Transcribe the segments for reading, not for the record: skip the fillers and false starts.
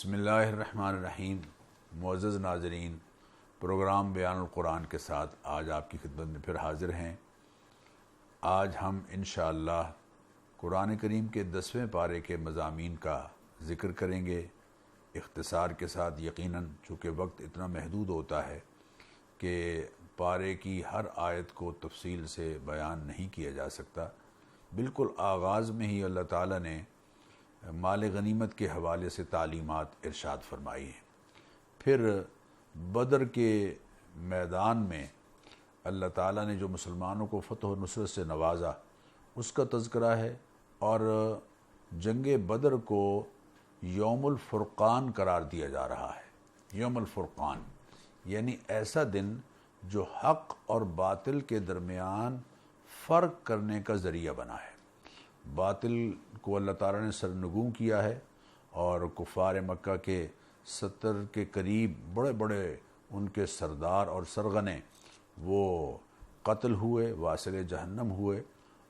بسم اللہ الرحمن الرحیم۔ معزز ناظرین، پروگرام بیان القرآن کے ساتھ آج آپ کی خدمت میں پھر حاضر ہیں۔ آج ہم انشاءاللہ قرآن کریم کے 10ویں پارے کے مضامین کا ذکر کریں گے اختصار کے ساتھ، یقیناً چونکہ وقت اتنا محدود ہوتا ہے کہ پارے کی ہر آیت کو تفصیل سے بیان نہیں کیا جا سکتا۔ بالکل آغاز میں ہی اللہ تعالیٰ نے مال غنیمت کے حوالے سے تعلیمات ارشاد فرمائی ہیں، پھر بدر کے میدان میں اللہ تعالیٰ نے جو مسلمانوں کو فتح و نصرت سے نوازا اس کا تذکرہ ہے، اور جنگ بدر کو یوم الفرقان قرار دیا جا رہا ہے۔ یوم الفرقان یعنی ایسا دن جو حق اور باطل کے درمیان فرق کرنے کا ذریعہ بنا ہے۔ باطل کو اللہ تعالیٰ نے سرنگوں کیا ہے، اور کفار مکہ کے 70 کے قریب بڑے بڑے ان کے سردار اور سرغنے وہ قتل ہوئے، واصل جہنم ہوئے،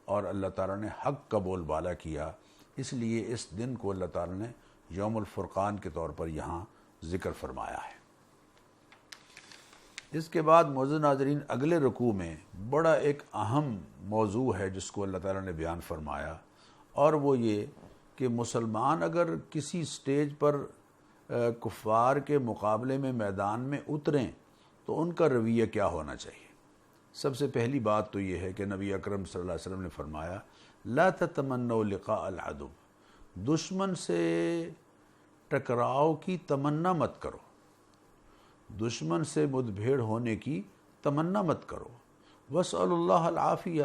اور اللہ تعالیٰ نے حق کا بول بالا کیا۔ اس لیے اس دن کو اللہ تعالیٰ نے یوم الفرقان کے طور پر یہاں ذکر فرمایا ہے۔ اس کے بعد معزز ناظرین اگلے رکوع میں بڑا ایک اہم موضوع ہے جس کو اللہ تعالیٰ نے بیان فرمایا، اور وہ یہ کہ مسلمان اگر کسی سٹیج پر کفار کے مقابلے میں میدان میں اتریں تو ان کا رویہ کیا ہونا چاہیے۔ سب سے پہلی بات تو یہ ہے کہ نبی اکرم صلی اللہ علیہ وسلم نے فرمایا لا تتمنوا لقاء العدو، دشمن سے ٹکراؤ کی تمنا مت کرو، دشمن سے مدبھیڑ ہونے کی تمنا مت کرو۔ واسألوا اللہ العافیہ،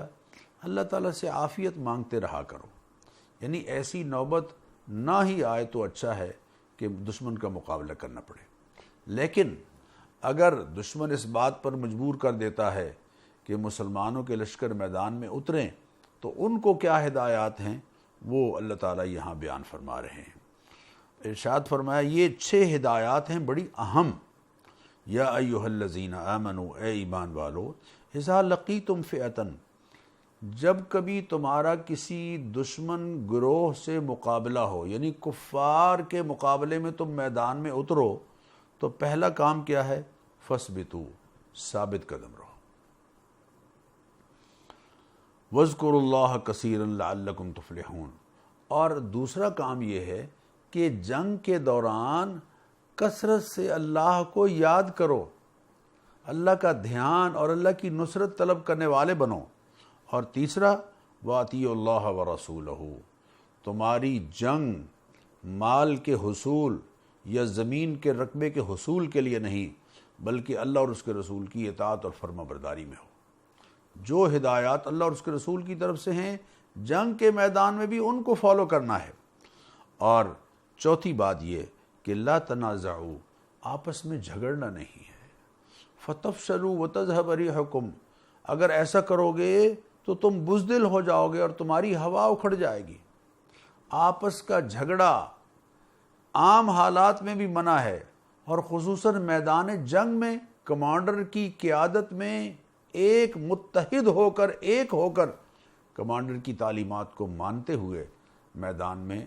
اللہ تعالیٰ سے عافیت مانگتے رہا کرو۔ یعنی ایسی نوبت نہ ہی آئے تو اچھا ہے کہ دشمن کا مقابلہ کرنا پڑے، لیکن اگر دشمن اس بات پر مجبور کر دیتا ہے کہ مسلمانوں کے لشکر میدان میں اتریں تو ان کو کیا ہدایات ہیں وہ اللہ تعالیٰ یہاں بیان فرما رہے ہیں۔ ارشاد فرمایا یہ 6 ہدایات ہیں بڑی اہم۔ یا ایھا الذین آمنوا، اے ایمان والو، اذا لقیتم فئۃ، جب کبھی تمہارا کسی دشمن گروہ سے مقابلہ ہو، یعنی کفار کے مقابلے میں تم میدان میں اترو، تو پہلا کام کیا ہے؟ فثبتوا، ثابت قدم رہو۔ واذکروا اللہ کثیرا لعلکم تفلحون، اور دوسرا کام یہ ہے کہ جنگ کے دوران کثرت سے اللہ کو یاد کرو، اللہ کا دھیان اور اللہ کی نصرت طلب کرنے والے بنو۔ اور تیسرا وَأَطِیعُوا اللَّهَ وَرَسُولَهُ، تمہاری جنگ مال کے حصول یا زمین کے رقبے کے حصول کے لیے نہیں، بلکہ اللہ اور اس کے رسول کی اطاعت اور فرما برداری میں ہو۔ جو ہدایات اللہ اور اس کے رسول کی طرف سے ہیں جنگ کے میدان میں بھی ان کو فالو کرنا ہے۔ اور چوتھی بات یہ کہ لا تنازعوا، آپس میں جھگڑنا نہیں ہے۔ فَتَفْشَلُوا وَتَذْهَبَ رِيحُكُمْ، اگر ایسا کرو گے تو تم بزدل ہو جاؤ گے اور تمہاری ہوا اکھڑ جائے گی۔ آپس کا جھگڑا عام حالات میں بھی منع ہے، اور خصوصاً میدان جنگ میں کمانڈر کی قیادت میں ایک متحد ہو کر، ایک ہو کر کمانڈر کی تعلیمات کو مانتے ہوئے میدان میں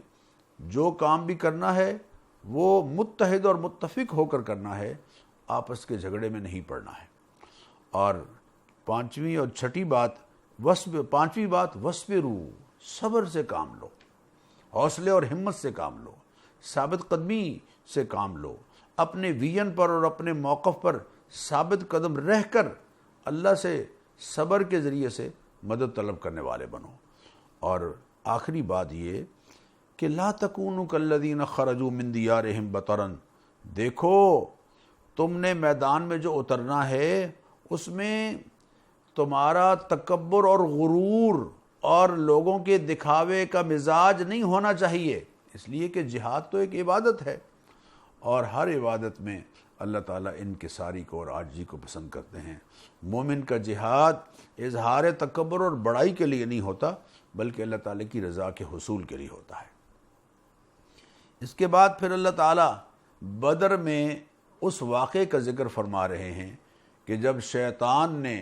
جو کام بھی کرنا ہے وہ متحد اور متفق ہو کر کرنا ہے، آپس کے جھگڑے میں نہیں پڑنا ہے۔ اور پانچویں اور چھٹی بات وَاصْبِرُوا، صبر سے کام لو، حوصلے اور ہمت سے کام لو، ثابت قدمی سے کام لو، اپنے ویژن پر اور اپنے موقف پر ثابت قدم رہ کر اللہ سے صبر کے ذریعے سے مدد طلب کرنے والے بنو۔ اور آخری بات یہ کہ لا تکونوا کالذین خرجوا من دیارہم بطرا، دیکھو تم نے میدان میں جو اترنا ہے اس میں تمہارا تکبر اور غرور اور لوگوں کے دکھاوے کا مزاج نہیں ہونا چاہیے، اس لیے کہ جہاد تو ایک عبادت ہے، اور ہر عبادت میں اللہ تعالیٰ انکساری کو اور عاجزی کو پسند کرتے ہیں۔ مومن کا جہاد اظہار تکبر اور بڑائی کے لیے نہیں ہوتا، بلکہ اللہ تعالیٰ کی رضا کے حصول کے لیے ہوتا ہے۔ اس کے بعد پھر اللہ تعالیٰ بدر میں اس واقعے کا ذکر فرما رہے ہیں کہ جب شیطان نے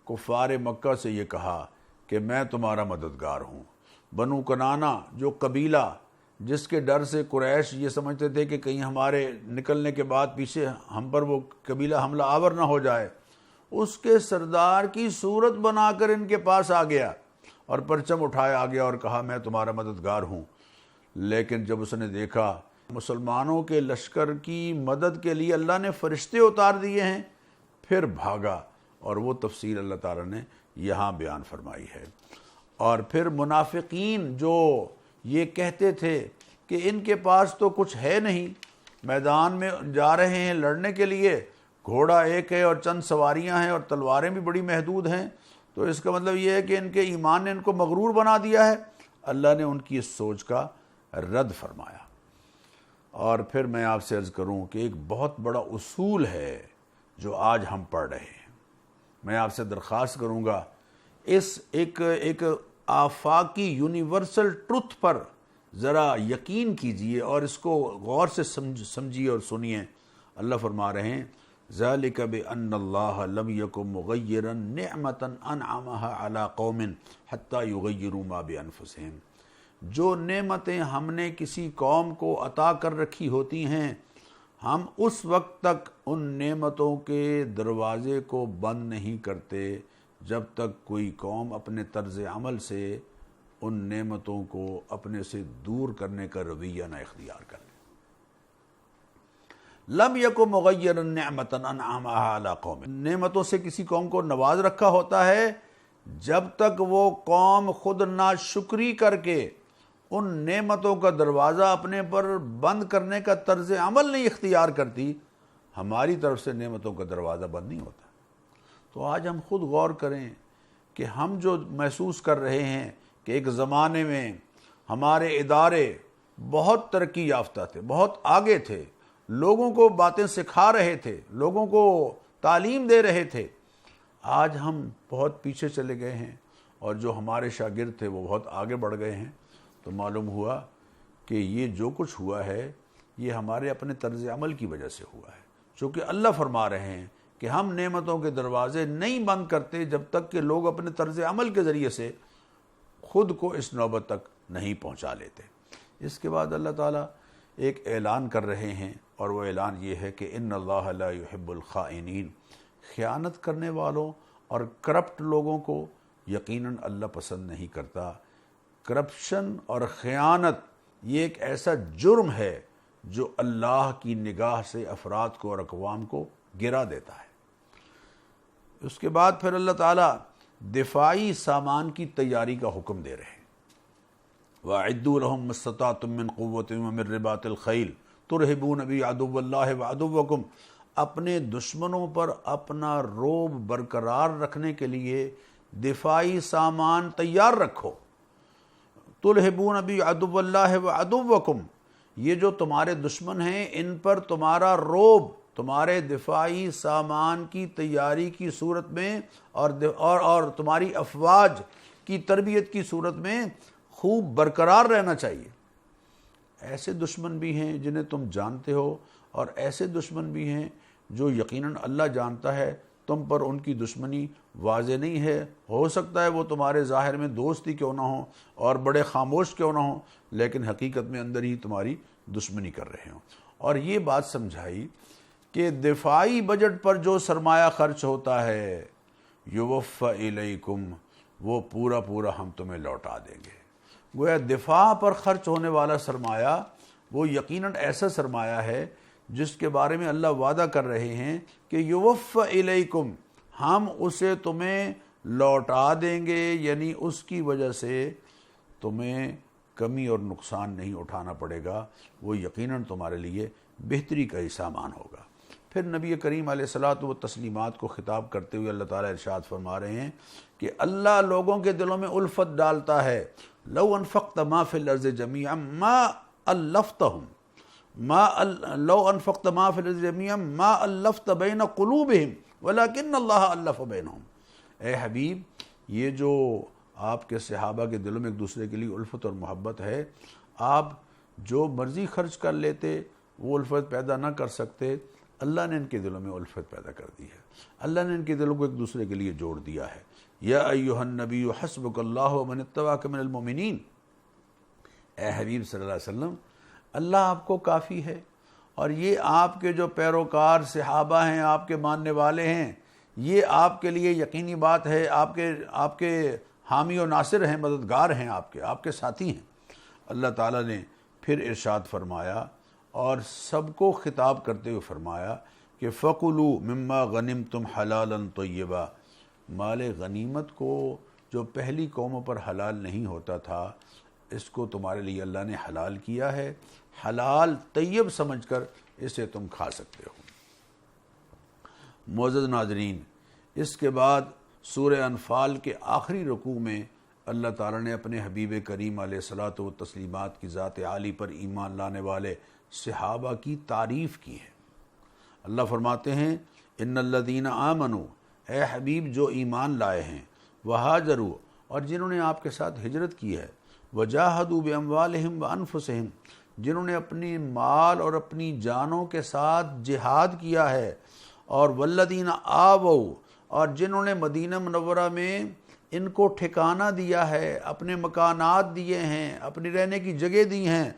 کفار مکہ سے یہ کہا کہ میں تمہارا مددگار ہوں۔ بنو کنانہ جو قبیلہ جس کے ڈر سے قریش یہ سمجھتے تھے کہ کہیں ہمارے نکلنے کے بعد پیچھے ہم پر وہ قبیلہ حملہ آور نہ ہو جائے، اس کے سردار کی صورت بنا کر ان کے پاس آ گیا اور پرچم اٹھائے آ گیا اور کہا میں تمہارا مددگار ہوں۔ لیکن جب اس نے دیکھا مسلمانوں کے لشکر کی مدد کے لیے اللہ نے فرشتے اتار دیے ہیں، پھر بھاگا، اور وہ تفصیل اللہ تعالیٰ نے یہاں بیان فرمائی ہے۔ اور پھر منافقین جو یہ کہتے تھے کہ ان کے پاس تو کچھ ہے نہیں، میدان میں جا رہے ہیں لڑنے کے لیے، گھوڑا ایک ہے اور چند سواریاں ہیں اور تلواریں بھی بڑی محدود ہیں، تو اس کا مطلب یہ ہے کہ ان کے ایمان نے ان کو مغرور بنا دیا ہے۔ اللہ نے ان کی اس سوچ کا رد فرمایا۔ اور پھر میں آپ سے عرض کروں کہ ایک بہت بڑا اصول ہے جو آج ہم پڑھ رہے ہیں، میں آپ سے درخواست کروں گا اس ایک آفاقی یونیورسل ٹروتھ پر ذرا یقین کیجئے اور اس کو غور سے سمجھیے اور سنیے۔ اللہ فرما رہے ہیں ذَلِكَ بِأَنَّ اللَّهَ لَمْ يَكُنْ مُغَيِّرًا نِعْمَةً أَنْعَمَهَا عَلَىٰ قَوْمٍ حَتَّى يُغَيِّرُوا مَا بِأَنفُسِهِمْ، جو نعمتیں ہم نے کسی قوم کو عطا کر رکھی ہوتی ہیں، ہم اس وقت تک ان نعمتوں کے دروازے کو بند نہیں کرتے جب تک کوئی قوم اپنے طرز عمل سے ان نعمتوں کو اپنے سے دور کرنے کا رویہ نہ اختیار کر لے۔ لم یکن مغیرا نعمتا انعمها علی قوم، نعمتوں سے کسی قوم کو نواز رکھا ہوتا ہے جب تک وہ قوم خود ناشکری کر کے ان نعمتوں کا دروازہ اپنے پر بند کرنے کا طرز عمل نہیں اختیار کرتی، ہماری طرف سے نعمتوں کا دروازہ بند نہیں ہوتا۔ تو آج ہم خود غور کریں کہ ہم جو محسوس کر رہے ہیں کہ ایک زمانے میں ہمارے ادارے بہت ترقی یافتہ تھے، بہت آگے تھے، لوگوں کو باتیں سکھا رہے تھے، لوگوں کو تعلیم دے رہے تھے، آج ہم بہت پیچھے چلے گئے ہیں، اور جو ہمارے شاگرد تھے وہ بہت آگے بڑھ گئے ہیں۔ تو معلوم ہوا کہ یہ جو کچھ ہوا ہے یہ ہمارے اپنے طرز عمل کی وجہ سے ہوا ہے، چونکہ اللہ فرما رہے ہیں کہ ہم نعمتوں کے دروازے نہیں بند کرتے جب تک کہ لوگ اپنے طرز عمل کے ذریعے سے خود کو اس نوبت تک نہیں پہنچا لیتے۔ اس کے بعد اللہ تعالیٰ ایک اعلان کر رہے ہیں، اور وہ اعلان یہ ہے کہ ان اللہ لا يحب الخائنین، خیانت کرنے والوں اور کرپٹ لوگوں کو یقیناً اللہ پسند نہیں کرتا۔ کرپشن اور خیانت یہ ایک ایسا جرم ہے جو اللہ کی نگاہ سے افراد کو اور اقوام کو گرا دیتا ہے۔ اس کے بعد پھر اللہ تعالیٰ دفاعی سامان کی تیاری کا حکم دے رہے ہیں۔ وَأَعِدُّوا لَهُم مَّا اسْتَطَعْتُم مِّن قُوَّةٍ وَمِن رِّبَاطِ الْخَيْلِ تُرْهِبُونَ بِهِ عَدُوَّ اللَّهِ وَعَدُوَّكُمْ، اپنے دشمنوں پر اپنا رعب برقرار رکھنے کے لیے دفاعی سامان تیار رکھو۔ تُرْهِبُونَ بِهِ عَدُوَّ اللَّهِ وَعَدُوَّكُمْ، یہ جو تمہارے دشمن ہیں ان پر تمہارا رعب تمہارے دفاعی سامان کی تیاری کی صورت میں اور تمہاری افواج کی تربیت کی صورت میں خوب برقرار رہنا چاہیے۔ ایسے دشمن بھی ہیں جنہیں تم جانتے ہو، اور ایسے دشمن بھی ہیں جو یقیناً اللہ جانتا ہے تم پر ان کی دشمنی واضح نہیں ہے، ہو سکتا ہے وہ تمہارے ظاہر میں دوست ہی کیوں نہ ہوں اور بڑے خاموش کیوں نہ ہوں، لیکن حقیقت میں اندر ہی تمہاری دشمنی کر رہے ہوں۔ اور یہ بات سمجھائی کہ دفاعی بجٹ پر جو سرمایہ خرچ ہوتا ہے یوفی الیکم، وہ پورا پورا ہم تمہیں لوٹا دیں گے۔ گویا دفاع پر خرچ ہونے والا سرمایہ وہ یقیناً ایسا سرمایہ ہے جس کے بارے میں اللہ وعدہ کر رہے ہیں کہ یوفی الیکم، ہم اسے تمہیں لوٹا دیں گے، یعنی اس کی وجہ سے تمہیں کمی اور نقصان نہیں اٹھانا پڑے گا، وہ یقیناً تمہارے لیے بہتری کا ہی سامان ہوگا۔ پھر نبی کریم علیہ الصلاۃ والتسلیمات کو خطاب کرتے ہوئے اللہ تعالیٰ ارشاد فرما رہے ہیں کہ اللہ لوگوں کے دلوں میں الفت ڈالتا ہے۔ لو انفقت ما فی الارض جمیعا ما الفتہم، لو انفقت ما فی الارض جمیعا ما الفت بین قلوبہم ولکن اللہ الف بینہم۔ اے حبیب، یہ جو آپ کے صحابہ کے دلوں میں ایک دوسرے کے لیے الفت اور محبت ہے، آپ جو مرضی خرچ کر لیتے وہ الفت پیدا نہ کر سکتے، اللہ نے ان کے دلوں میں الفت پیدا کر دی ہے، اللہ نے ان کے دلوں کو ایک دوسرے کے لیے جوڑ دیا ہے۔ یا ایھا النبی حسبک اللہ ومن اتبعک من المؤمنین، اے حبیب صلی اللہ علیہ وسلم اللہ آپ کو کافی ہے، اور یہ آپ کے جو پیروکار صحابہ ہیں، آپ کے ماننے والے ہیں، یہ آپ کے لیے یقینی بات ہے، آپ کے حامی و ناصر ہیں، مددگار ہیں، آپ کے ساتھی ہیں۔ اللہ تعالیٰ نے پھر ارشاد فرمایا اور سب کو خطاب کرتے ہوئے فرمایا کہ فَكُلُوا مِمَّا غَنِمْتُمْ حَلَالًا طَيِّبًا، مال غنیمت کو جو پہلی قوموں پر حلال نہیں ہوتا تھا، اس کو تمہارے لیے اللہ نے حلال کیا ہے، حلال طیب سمجھ کر اسے تم کھا سکتے ہو۔ معزز ناظرین، اس کے بعد سورہ انفال کے آخری رکوع میں اللہ تعالیٰ نے اپنے حبیب کریم علیہ الصلاۃ والتسلیمات کی ذات عالی پر ایمان لانے والے صحابہ کی تعریف کی ہے۔ اللہ فرماتے ہیں ان الذین آمنوا، اے حبیب جو ایمان لائے ہیں، وہاجروا، اور جنہوں نے آپ کے ساتھ ہجرت کی ہے، وجاہدوا باموالہم وانفسہم، جنہوں نے اپنی مال اور اپنی جانوں کے ساتھ جہاد کیا ہے، اور والذین آووا، اور جنہوں نے مدینہ منورہ میں ان کو ٹھکانہ دیا ہے، اپنے مکانات دیے ہیں، اپنی رہنے کی جگہ دی ہیں،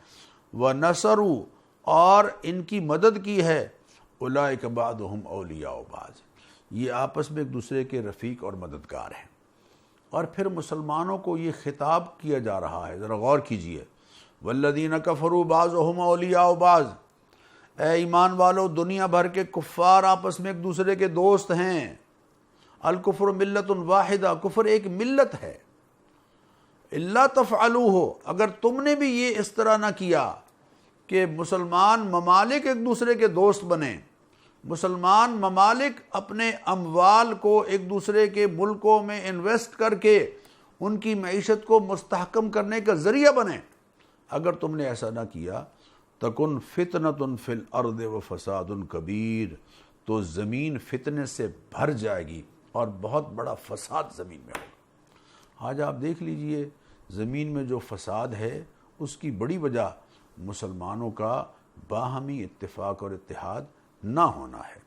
وَنَصَرُوا، اور ان کی مدد کی ہے، اولئک بعضهم اولیاء بعض، یہ آپس میں ایک دوسرے کے رفیق اور مددگار ہیں۔ اور پھر مسلمانوں کو یہ خطاب کیا جا رہا ہے، ذرا غور کیجئے، والذین کفروا بعضهم اولیاء بعض، اے ایمان والو دنیا بھر کے کفار آپس میں ایک دوسرے کے دوست ہیں۔ الکفر ملت واحدہ، کفر ایک ملت ہے۔ الا تفعلوہ، اگر تم نے بھی یہ اس طرح نہ کیا کہ مسلمان ممالک ایک دوسرے کے دوست بنے، مسلمان ممالک اپنے اموال کو ایک دوسرے کے ملکوں میں انویسٹ کر کے ان کی معیشت کو مستحکم کرنے کا ذریعہ بنے، اگر تم نے ایسا نہ کیا، تکن فتنۃ فی الارض وفساد کبیر، تو زمین فتنے سے بھر جائے گی اور بہت بڑا فساد زمین میں ہوگا۔ آج آپ دیکھ لیجئے زمین میں جو فساد ہے اس کی بڑی وجہ مسلمانوں کا باہمی اتفاق اور اتحاد نہ ہونا ہے۔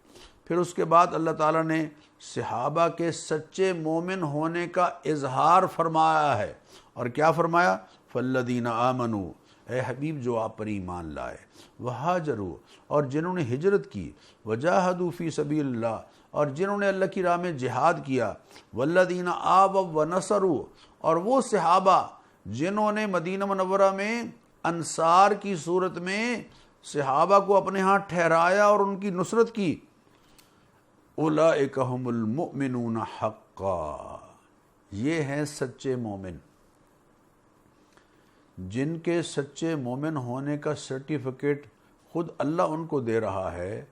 پھر اس کے بعد اللہ تعالیٰ نے صحابہ کے سچے مومن ہونے کا اظہار فرمایا ہے، اور کیا فرمایا؟ فالذین آمنوا، اے حبیب جو آپ پر ایمان لائے، وہاجروا، اور جنہوں نے ہجرت کی، وجاہدوا فی سبیل اللہ، اور جنہوں نے اللہ کی راہ میں جہاد کیا، والذین آووا ونصروا، اور وہ صحابہ جنہوں نے مدینہ منورہ میں انصار کی صورت میں صحابہ کو اپنے ہاں ٹھہرایا اور ان کی نصرت کی، اولئک ھم المؤمنون حقا، یہ ہیں سچے مومن۔ جن کے سچے مومن ہونے کا سرٹیفکیٹ خود اللہ ان کو دے رہا ہے،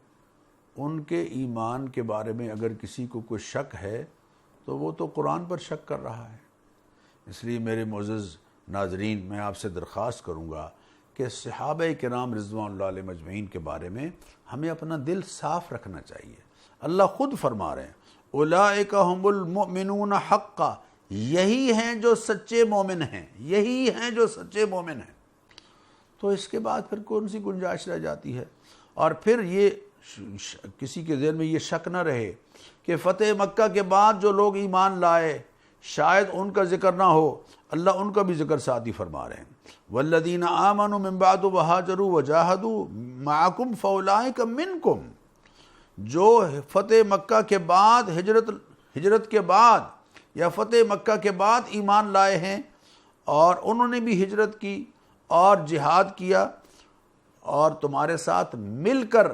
ان کے ایمان کے بارے میں اگر کسی کو کوئی شک ہے تو وہ تو قرآن پر شک کر رہا ہے۔ اس لیے میرے معزز ناظرین، میں آپ سے درخواست کروں گا کہ صحابہ کرام رضوان اللہ علیہ مجمعین کے بارے میں ہمیں اپنا دل صاف رکھنا چاہیے۔ اللہ خود فرما رہے ہیں اولئک ھم المؤمنون حقا، یہی ہیں جو سچے مومن ہیں، یہی ہیں جو سچے مومن ہیں۔ تو اس کے بعد پھر کون سی گنجائش رہ جاتی ہے؟ اور پھر یہ کسی کے ذہن میں یہ شک نہ رہے کہ فتح مکہ کے بعد جو لوگ ایمان لائے شاید ان کا ذکر نہ ہو، اللہ ان کا بھی ذکر ساتھ ہی فرما رہے ہیں، والذین آمنوا من بعد وہاجروا وجاہدوا معکم فاولئک منکم، جو فتح مکہ کے بعد ہجرت کے بعد یا فتح مکہ کے بعد ایمان لائے ہیں اور انہوں نے بھی ہجرت کی اور جہاد کیا اور تمہارے ساتھ مل کر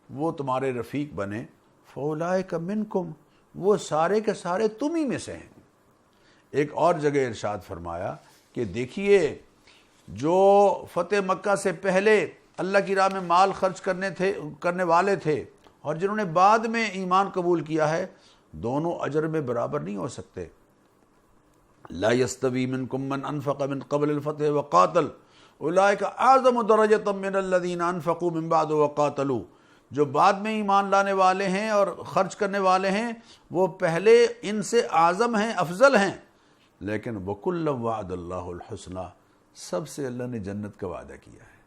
وہ تمہارے رفیق بنے، فاولئک منکم، وہ سارے کے سارے تم ہی میں سے ہیں۔ ایک اور جگہ ارشاد فرمایا کہ دیکھیے جو فتح مکہ سے پہلے اللہ کی راہ میں مال خرچ کرنے والے تھے اور جنہوں نے بعد میں ایمان قبول کیا ہے، دونوں اجر میں برابر نہیں ہو سکتے۔ لا يستوی منکم من انفق من قبل الفتح وقاتل اولئک اعظم درجۃ من الذین انفقوا من بعد وقاتلوا، جو بعد میں ایمان لانے والے ہیں اور خرچ کرنے والے ہیں وہ پہلے ان سے اعظم ہیں، افضل ہیں، لیکن وَكُلًّا وَعَدَ اللَّهُ الْحُسْنَى، سب سے اللہ نے جنت کا وعدہ کیا ہے۔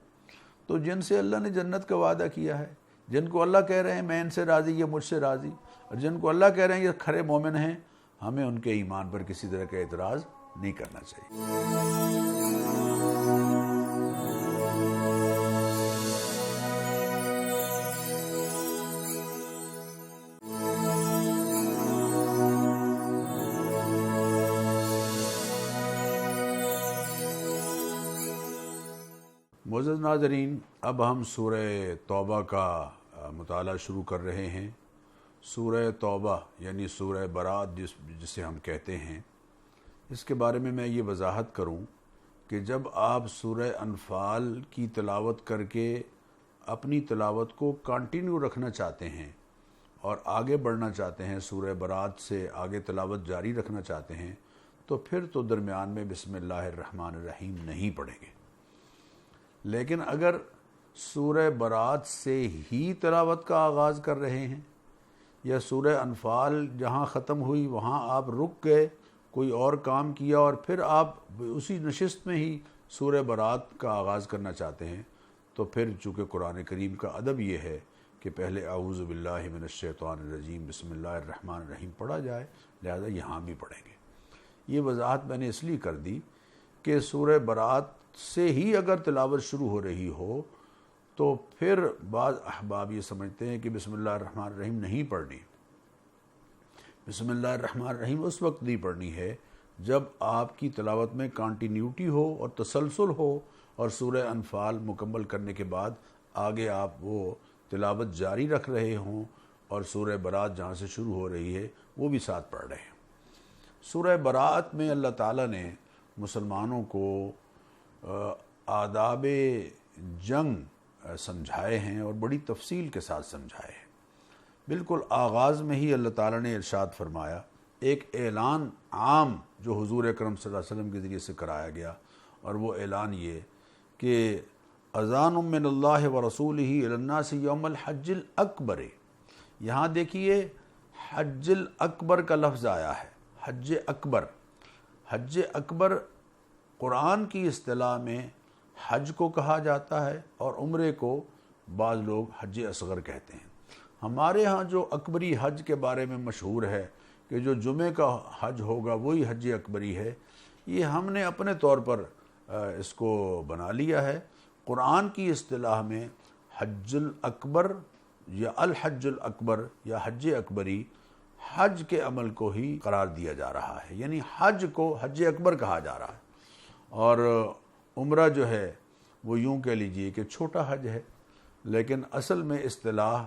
تو جن سے اللہ نے جنت کا وعدہ کیا ہے، جن کو اللہ کہہ رہے ہیں میں ان سے راضی، یہ مجھ سے راضی، اور جن کو اللہ کہہ رہے ہیں یہ کھرے مومن ہیں، ہمیں ان کے ایمان پر کسی طرح کا اعتراض نہیں کرنا چاہیے۔ معزز ناظرین، اب ہم سورہ توبہ کا مطالعہ شروع کر رہے ہیں۔ سورہ توبہ یعنی سورہ برات جسے ہم کہتے ہیں، اس کے بارے میں یہ وضاحت کروں کہ جب آپ سورہ انفال کی تلاوت کر کے اپنی تلاوت کو کنٹینیو رکھنا چاہتے ہیں اور آگے بڑھنا چاہتے ہیں، سورہ برات سے آگے تلاوت جاری رکھنا چاہتے ہیں، تو پھر تو درمیان میں بسم اللہ الرحمن الرحیم نہیں پڑھیں گے۔ لیکن اگر سورہ برات سے ہی تلاوت کا آغاز کر رہے ہیں، یا سورہ انفال جہاں ختم ہوئی وہاں آپ رک گئے، کوئی اور کام کیا اور پھر آپ اسی نشست میں ہی سورہ برات کا آغاز کرنا چاہتے ہیں، تو پھر چونکہ قرآن کریم کا ادب یہ ہے کہ پہلے اعوذ باللہ من الشیطان الرجیم بسم اللہ الرحمن الرحیم پڑھا جائے، لہذا یہاں بھی پڑھیں گے۔ یہ وضاحت میں نے اس لیے کر دی کہ سورہ برات سے ہی اگر تلاوت شروع ہو رہی ہو تو پھر بعض احباب یہ سمجھتے ہیں کہ بسم اللہ الرحمن الرحیم نہیں پڑھنی۔ بسم اللہ الرحمن الرحیم اس وقت نہیں پڑھنی ہے جب آپ کی تلاوت میں کانٹینیوٹی ہو اور تسلسل ہو، اور سورہ انفال مکمل کرنے کے بعد آگے آپ وہ تلاوت جاری رکھ رہے ہوں اور سورہ برات جہاں سے شروع ہو رہی ہے وہ بھی ساتھ پڑھ رہے ہیں۔ سورہ برات میں اللہ تعالیٰ نے مسلمانوں کو آداب جنگ سمجھائے ہیں اور بڑی تفصیل کے ساتھ سمجھائے ہیں۔ بالکل آغاز میں ہی اللہ تعالیٰ نے ارشاد فرمایا، ایک اعلان عام جو حضور اکرم صلی اللہ علیہ وسلم کے ذریعے سے کرایا گیا، اور وہ اعلان یہ کہ اذان من اللہ ورسولہ الی الناس یوم الحج الاکبر۔ یہاں دیکھیے حج الاکبر کا لفظ آیا ہے، حج اکبر۔ حج اکبر قرآن کی اصطلاح میں حج کو کہا جاتا ہے اور عمرے کو بعض لوگ حج اصغر کہتے ہیں۔ ہمارے ہاں جو اکبری حج کے بارے میں مشہور ہے کہ جو جمعے کا حج ہوگا وہی حج اکبری ہے، یہ ہم نے اپنے طور پر اس کو بنا لیا ہے۔ قرآن کی اصطلاح میں حج الاکبر یا الحج الاکبر یا حج اکبری حج کے عمل کو ہی قرار دیا جا رہا ہے، یعنی حج کو حج اکبر کہا جا رہا ہے، اور عمرہ جو ہے وہ یوں کہہ لیجئے کہ چھوٹا حج ہے، لیکن اصل میں اصطلاح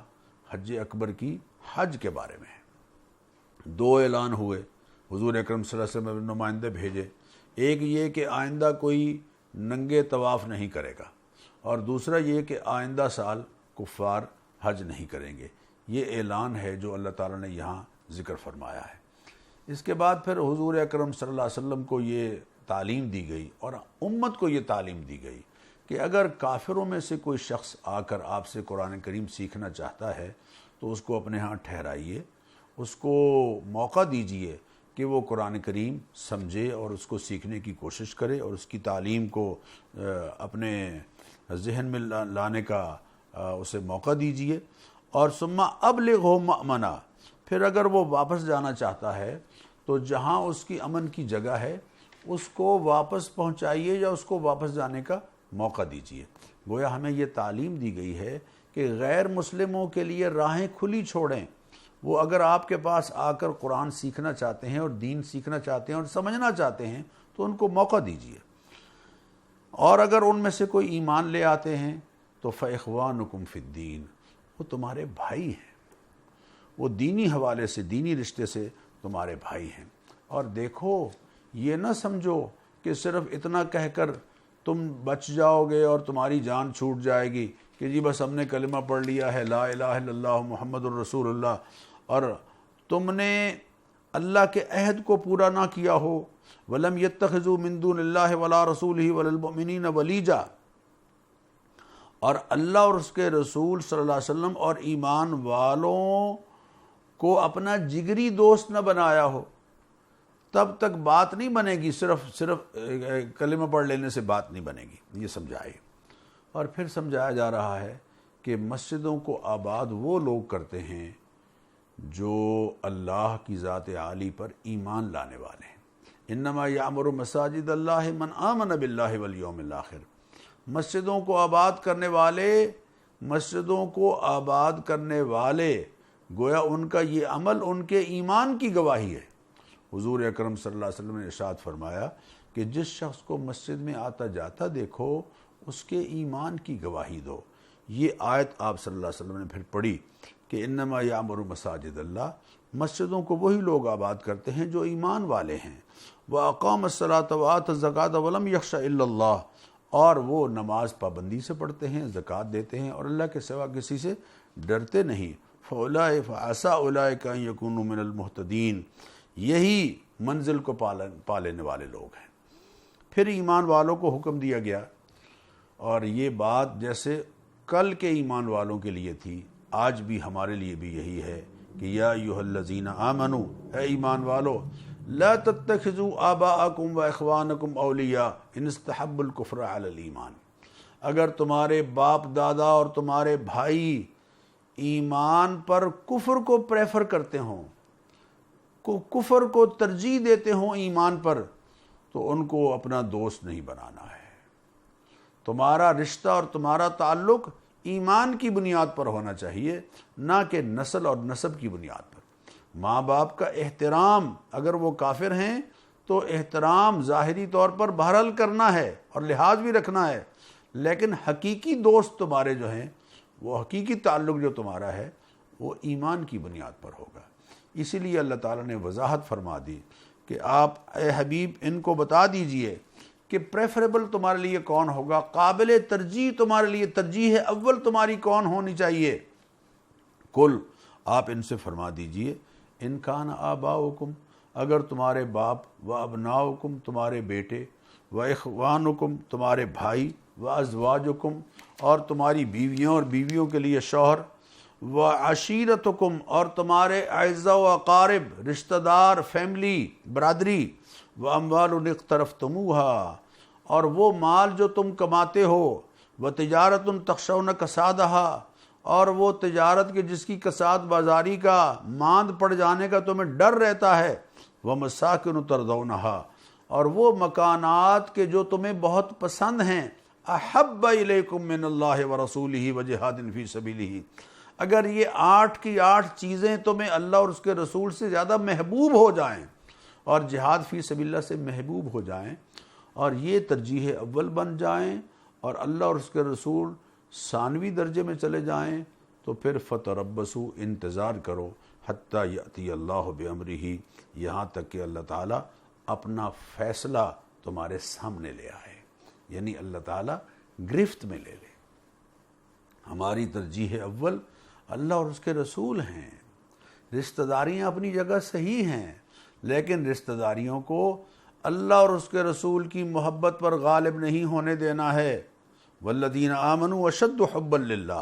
حج اکبر کی حج کے بارے میں ہے۔ دو اعلان ہوئے، حضور اکرم صلی اللہ علیہ وسلم نے نمائندے بھیجے، ایک یہ کہ آئندہ کوئی ننگے طواف نہیں کرے گا، اور دوسرا یہ کہ آئندہ سال کفار حج نہیں کریں گے۔ یہ اعلان ہے جو اللہ تعالیٰ نے یہاں ذکر فرمایا ہے۔ اس کے بعد پھر حضور اکرم صلی اللہ علیہ وسلم کو یہ تعلیم دی گئی اور امت کو یہ تعلیم دی گئی کہ اگر کافروں میں سے کوئی شخص آ کر آپ سے قرآن کریم سیکھنا چاہتا ہے تو اس کو اپنے ہاں ٹھہرائیے، اس کو موقع دیجئے کہ وہ قرآن کریم سمجھے اور اس کو سیکھنے کی کوشش کرے اور اس کی تعلیم کو اپنے ذہن میں لانے کا اسے موقع دیجئے، اور ثم ابلغہ مأمنا، پھر اگر وہ واپس جانا چاہتا ہے تو جہاں اس کی امن کی جگہ ہے اس کو واپس پہنچائیے یا اس کو واپس جانے کا موقع دیجئے۔ گویا ہمیں یہ تعلیم دی گئی ہے کہ غیر مسلموں کے لیے راہیں کھلی چھوڑیں، وہ اگر آپ کے پاس آ کر قرآن سیکھنا چاہتے ہیں اور دین سیکھنا چاہتے ہیں اور سمجھنا چاہتے ہیں تو ان کو موقع دیجئے، اور اگر ان میں سے کوئی ایمان لے آتے ہیں تو فَإِخْوَانُكُمْ فِي الدِّينِ، وہ تمہارے بھائی ہیں، وہ دینی حوالے سے دینی رشتے سے تمہارے بھائی ہیں۔ اور دیکھو یہ نہ سمجھو کہ صرف اتنا کہہ کر تم بچ جاؤ گے اور تمہاری جان چھوٹ جائے گی کہ جی بس ہم نے کلمہ پڑھ لیا ہے لا الہ الا اللہ محمد الرسول اللہ، اور تم نے اللہ کے عہد کو پورا نہ کیا ہو، وَلَمْ يَتَّخِذُوا مِن دُونِ اللَّهِ وَلَا رَسُولِهِ وَلَا الْمُؤْمِنِينَ وَلِيجًا، اور اللہ اور اس کے رسول صلی اللہ علیہ وسلم اور ایمان والوں کو اپنا جگری دوست نہ بنایا ہو، تب تک بات نہیں بنے گی، صرف کلمہ پڑھ لینے سے بات نہیں بنے گی۔ یہ سمجھائے، اور پھر سمجھایا جا رہا ہے کہ مسجدوں کو آباد وہ لوگ کرتے ہیں جو اللہ کی ذات عالی پر ایمان لانے والے ہیں۔ انما یعمر مساجد اللہ من آمن باللہ والیوم الآخر، مسجدوں کو آباد کرنے والے، مسجدوں کو آباد کرنے والے، گویا ان کا یہ عمل ان کے ایمان کی گواہی ہے۔ حضور اکرم صلی اللہ علیہ وسلم نے ارشاد فرمایا کہ جس شخص کو مسجد میں آتا جاتا دیکھو اس کے ایمان کی گواہی دو۔ یہ آیت آپ صلی اللہ علیہ وسلم نے پھر پڑھی کہ انما یعمر مساجد اللہ، مسجدوں کو وہی لوگ آباد کرتے ہیں جو ایمان والے ہیں، وَأَقَامَ الصَّلَاةَ وَآتَى الزَّكَاةَ وَلَمْ يَخْشَ إِلَّا اللَّهَ، اور وہ نماز پابندی سے پڑھتے ہیں، زکوٰۃ دیتے ہیں اور اللہ کے سوا کسی سے ڈرتے نہیں۔ فَعَسَىٰ أُولَٰئِكَ أَن يَكُونُوا مِنَ الْمُهْتَدِينَ، یہی منزل کو پالینے والے لوگ ہیں۔ پھر ایمان والوں کو حکم دیا گیا، اور یہ بات جیسے کل کے ایمان والوں کے لیے تھی، آج بھی ہمارے لیے بھی یہی ہے کہ یا ایھا الذین آمنوا، اے ایمان والو، لا تتخذوا آباءکم و اخوانکم اولیاء ان استحبوا الکفر علی الایمان، اگر تمہارے باپ دادا اور تمہارے بھائی ایمان پر کفر کو پریفر کرتے ہوں، کفر کو ترجیح دیتے ہوں ایمان پر، تو ان کو اپنا دوست نہیں بنانا ہے۔ تمہارا رشتہ اور تمہارا تعلق ایمان کی بنیاد پر ہونا چاہیے، نہ کہ نسل اور نسب کی بنیاد پر۔ ماں باپ کا احترام، اگر وہ کافر ہیں تو احترام ظاہری طور پر بہرحال کرنا ہے اور لحاظ بھی رکھنا ہے، لیکن حقیقی دوست تمہارے جو ہیں، وہ حقیقی تعلق جو تمہارا ہے وہ ایمان کی بنیاد پر ہوگا۔ اسی لیے اللہ تعالیٰ نے وضاحت فرما دی کہ آپ اے حبیب ان کو بتا دیجئے کہ پریفریبل تمہارے لیے کون ہوگا، قابل ترجیح تمہارے لیے ترجیح اول تمہاری کون ہونی چاہیے۔ کل، آپ ان سے فرما دیجئے، ان کان آباؤکم، اگر تمہارے باپ، و ابناؤکم تمہارے بیٹے، و اخوانکم تمہارے بھائی، و ازواجکم اور تمہاری بیویوں اور بیویوں کے لیے شوہر، و عشیرتکم اور تمہارے اعزاء و اقارب، رشتہ دار، فیملی، برادری، و اموال اقترفتموہا اور وہ مال جو تم کماتے ہو، و تجارت تخشون کسادہا اور وہ تجارت کے جس کی کساد بازاری کا ماند پڑ جانے کا تمہیں ڈر رہتا ہے، و مساکن ترضونہا اور وہ مکانات کے جو تمہیں بہت پسند ہیں، احب الیکم من اللہ و رسولہ و جہاد فی سبیلہ، اگر یہ 8 کی 8 چیزیں تمہیں اللہ اور اس کے رسول سے زیادہ محبوب ہو جائیں اور جہاد فی سبیل اللہ سے محبوب ہو جائیں اور یہ ترجیح اول بن جائیں اور اللہ اور اس کے رسول ثانوی درجے میں چلے جائیں، تو پھر فتربصوا، انتظار کرو، حتی یأتی اللہ بامرہ، یہاں تک کہ اللہ تعالیٰ اپنا فیصلہ تمہارے سامنے لے آئے، یعنی اللہ تعالیٰ گرفت میں لے لے۔ ہماری ترجیح اول اللہ اور اس کے رسول ہیں۔ رشتہ داریاں اپنی جگہ صحیح ہیں، لیکن رشتہ داریوں کو اللہ اور اس کے رسول کی محبت پر غالب نہیں ہونے دینا ہے۔ والذین آمنوا اشد حبا للہ،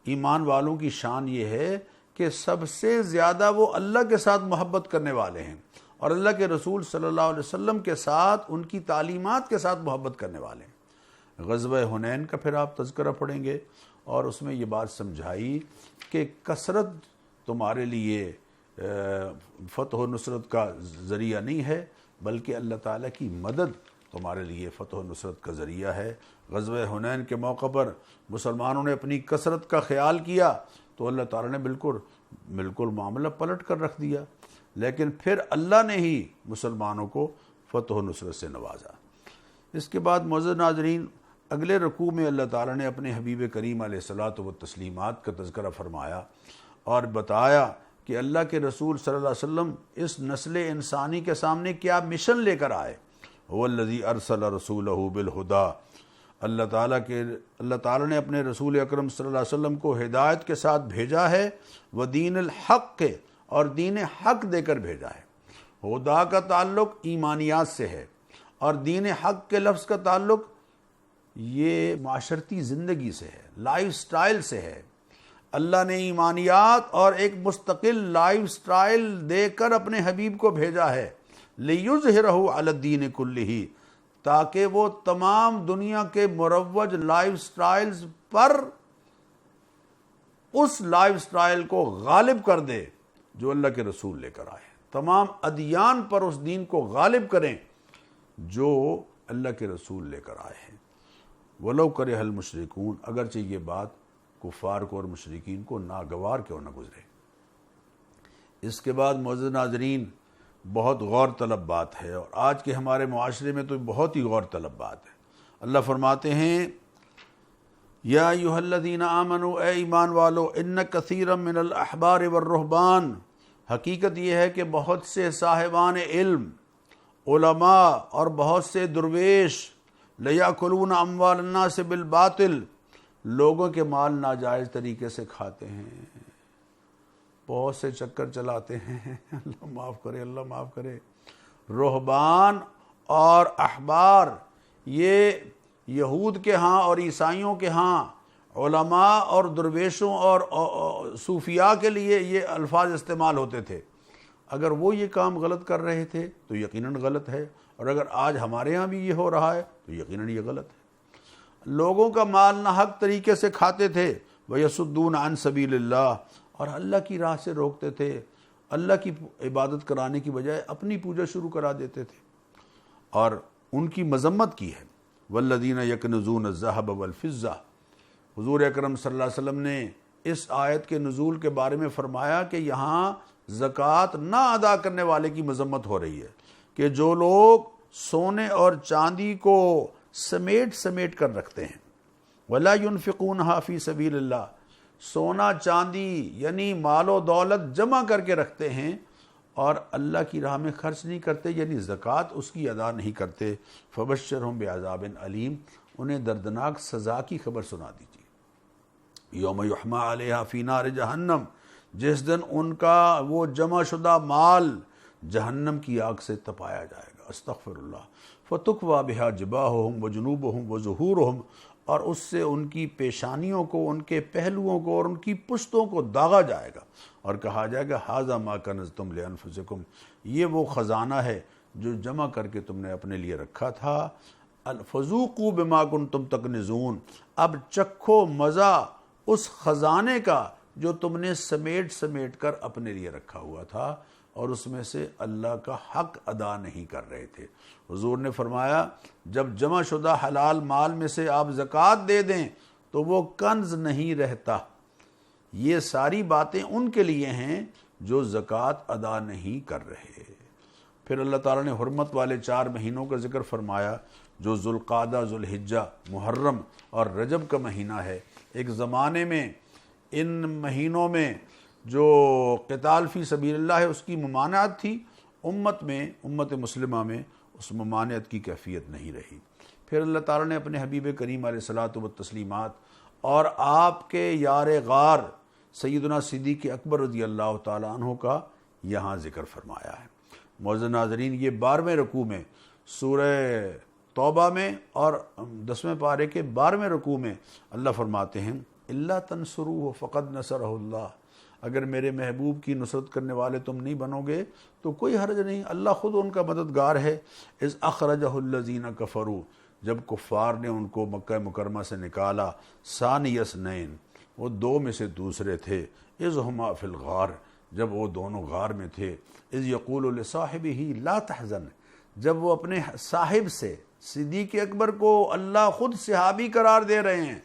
ایمان والوں کی شان یہ ہے کہ سب سے زیادہ وہ اللہ کے ساتھ محبت کرنے والے ہیں اور اللہ کے رسول صلی اللہ علیہ وسلم کے ساتھ، ان کی تعلیمات کے ساتھ محبت کرنے والے ہیں۔ غزوہ حنین کا پھر آپ تذکرہ پڑھیں گے اور اس میں یہ بات سمجھائی کہ کثرت تمہارے لیے فتح و نصرت کا ذریعہ نہیں ہے، بلکہ اللہ تعالیٰ کی مدد تمہارے لیے فتح و نصرت کا ذریعہ ہے۔ غزوہ حنین کے موقع پر مسلمانوں نے اپنی کثرت کا خیال کیا تو اللہ تعالیٰ نے بالکل معاملہ پلٹ کر رکھ دیا، لیکن پھر اللہ نے ہی مسلمانوں کو فتح و نصرت سے نوازا۔ اس کے بعد معزز ناظرین، اگلے رکوع میں اللہ تعالیٰ نے اپنے حبیب کریم علیہ الصلاۃ والتسلیمات کا تذکرہ فرمایا اور بتایا کہ اللہ کے رسول صلی اللہ علیہ وسلم اس نسل انسانی کے سامنے کیا مشن لے کر آئے۔ هو الذی ارسل رسولہ بالہدی، اللہ تعالیٰ نے اپنے رسول اکرم صلی اللہ علیہ وسلم کو ہدایت کے ساتھ بھیجا ہے، ودین الحق کے، اور دین حق دے کر بھیجا ہے۔ ہدا کا تعلق ایمانیات سے ہے اور دین حق کے لفظ کا تعلق یہ معاشرتی زندگی سے ہے، لائف سٹائل سے ہے۔ اللہ نے ایمانیات اور ایک مستقل لائف سٹائل دے کر اپنے حبیب کو بھیجا ہے، لِيُظْهِرَهُ عَلَى الدِّينِ كُلِّهِ، تاکہ وہ تمام دنیا کے مروج لائف سٹائلز پر اس لائف سٹائل کو غالب کر دے جو اللہ کے رسول لے کر آئے، تمام ادیان پر اس دین کو غالب کریں جو اللہ کے رسول لے کر آئے ہیں۔ وَلَوْ كَرِهَ الْمُشْرِكُونَ، اگرچہ یہ بات کفار کو اور مشرکین کو ناگوار کیوں نہ گزرے۔ اس کے بعد معزز ناظرین، بہت غور طلب بات ہے اور آج کے ہمارے معاشرے میں تو بہت ہی غور طلب بات ہے۔ اللہ فرماتے ہیں یا ایھا الذین آمنوا، اے ایمان والو، ان کثیرا من الاحبار والرہبان، حقیقت یہ ہے کہ بہت سے صاحبان علم، علماء اور بہت سے درویش، لیاکلون اموال الناس بالباطل، لوگوں کے مال ناجائز طریقے سے کھاتے ہیں، بہت سے چکر چلاتے ہیں، اللہ معاف کرے، اللہ معاف کرے۔ رہبان اور احبار، یہ یہود کے ہاں اور عیسائیوں کے ہاں علماء اور درویشوں اور صوفیاء کے لیے یہ الفاظ استعمال ہوتے تھے۔ اگر وہ یہ کام غلط کر رہے تھے تو یقیناً غلط ہے، اور اگر آج ہمارے ہاں بھی یہ ہو رہا ہے تو یقیناً یہ غلط ہے۔ لوگوں کا مال ناحق طریقے سے کھاتے تھے، وَيَصُدُّونَ عَن سَبِيلِ اللَّهِ، اور اللہ کی راہ سے روکتے تھے، اللہ کی عبادت کرانے کی بجائے اپنی پوجا شروع کرا دیتے تھے، اور ان کی مذمت کی ہے۔ وَالَّذِينَ يَكْنِزُونَ الذَّهَبَ وَالْفِضَّةَ، حضور اکرم صلی اللہ علیہ وسلم نے اس آیت کے نزول کے بارے میں فرمایا کہ یہاں زکوٰۃ نہ ادا کرنے والے کی مذمت ہو رہی ہے، کہ جو لوگ سونے اور چاندی کو سمیٹ کر رکھتے ہیں، وَلَا يُنْفِقُونَهَا فِي سَبِيلِ اللَّهِ، سونا چاندی یعنی مال و دولت جمع کر کے رکھتے ہیں اور اللہ کی راہ میں خرچ نہیں کرتے، یعنی زکوٰۃ اس کی ادا نہیں کرتے، فَبَشِّرْهُم بِعَذَابٍ أَلِيمٍ، انہیں دردناک سزا کی خبر سنا دیجیے۔ یوم یحمى علیہا فی نار جہنم، جس دن ان کا وہ جمع شدہ مال جہنم کی آگ سے تپایا جائے گا، استغفر اللہ، فَتُكْوَى بِهَا جِبَاهُهُمْ وَجُنُوبُهُمْ وَظُهُورُهُمْ، اور اس سے ان کی پیشانیوں کو، ان کے پہلوؤں کو اور ان کی پشتوں کو داغا جائے گا، اور کہا جائے گا ھذا ما کنزتم لانفسکم، یہ وہ خزانہ ہے جو جمع کر کے تم نے اپنے لیے رکھا تھا، فذوقوا بما کنتم تکنزون، اب چکھو مزہ اس خزانے کا جو تم نے سمیٹ کر اپنے لیے رکھا ہوا تھا، اور اس میں سے اللہ کا حق ادا نہیں کر رہے تھے۔ حضور نے فرمایا جب جمع شدہ حلال مال میں سے آپ زکوٰۃ دے دیں تو وہ کنز نہیں رہتا۔ یہ ساری باتیں ان کے لیے ہیں جو زکوٰۃ ادا نہیں کر رہے۔ پھر اللہ تعالیٰ نے حرمت والے 4 مہینوں کا ذکر فرمایا، جو ذوالقعدہ، ذوالحجہ، محرم اور رجب کا مہینہ ہے۔ ایک زمانے میں ان مہینوں میں جو قتال فی سبیل اللہ ہے اس کی ممانعت تھی، امت مسلمہ میں اس ممانعت کی کیفیت نہیں رہی۔ پھر اللہ تعالیٰ نے اپنے حبیب کریم علیہ الصلاۃ والتسلیمات اور آپ کے یار غار سیدنا صدیق اکبر رضی اللہ تعالیٰ عنہ کا یہاں ذکر فرمایا ہے۔ معزز ناظرین، یہ 12ویں رکوع میں سورہ توبہ میں اور 10ویں پارے کے 12ویں رکوع میں اللہ فرماتے ہیں الا تنصروہ فقد نصرہ اللہ، اگر میرے محبوب کی نصرت کرنے والے تم نہیں بنو گے تو کوئی حرج نہیں، اللہ خود ان کا مددگار ہے۔ اذ اخرجہ الذین کفروا، جب کفار نے ان کو مکہ مکرمہ سے نکالا، ثانی اثنین، وہ 2 میں سے دوسرے تھے، اذ ہما فی الغار، جب وہ دونوں غار میں تھے، اذ یقول لصاحبہ لا تحزن، جب وہ اپنے صاحب سے، صدیق اکبر کو اللہ خود صحابی قرار دے رہے ہیں،